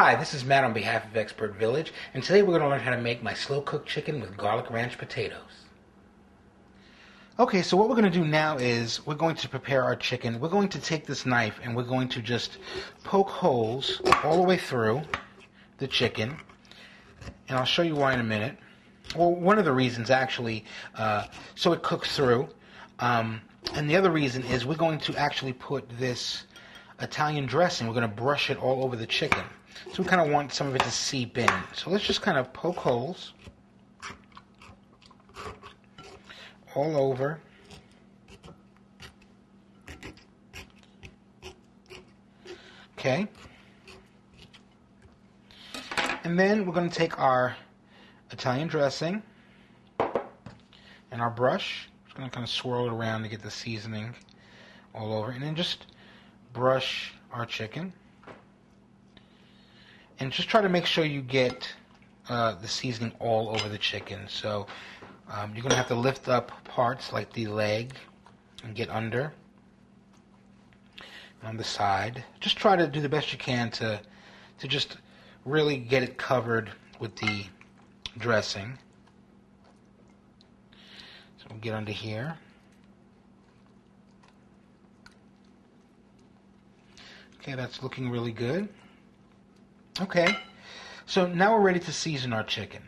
Hi, this is Matt on behalf of Expert Village, and today we're going to learn how to make my slow-cooked chicken with garlic ranch potatoes. Okay, so what we're going to do now is we're going to prepare our chicken. We're going to take this knife and we're going to just poke holes all the way through the chicken, and I'll show you why in a minute. Well, one of the reasons actually, so it cooks through, and the other reason is we're going to actually put this Italian dressing, we're going to brush it all over the chicken. So we kind of want some of it to seep in. So let's just kind of poke holes all over. Okay. And then we're going to take our Italian dressing and our brush. Just going to kind of swirl it around to get the seasoning all over. And then just brush our chicken. And just try to make sure you get the seasoning all over the chicken. So you're going to have to lift up parts like the leg and get under on the side. Just try to do the best you can to just really get it covered with the dressing. So we'll get under here. Okay, that's looking really good. Okay, so now we're ready to season our chicken.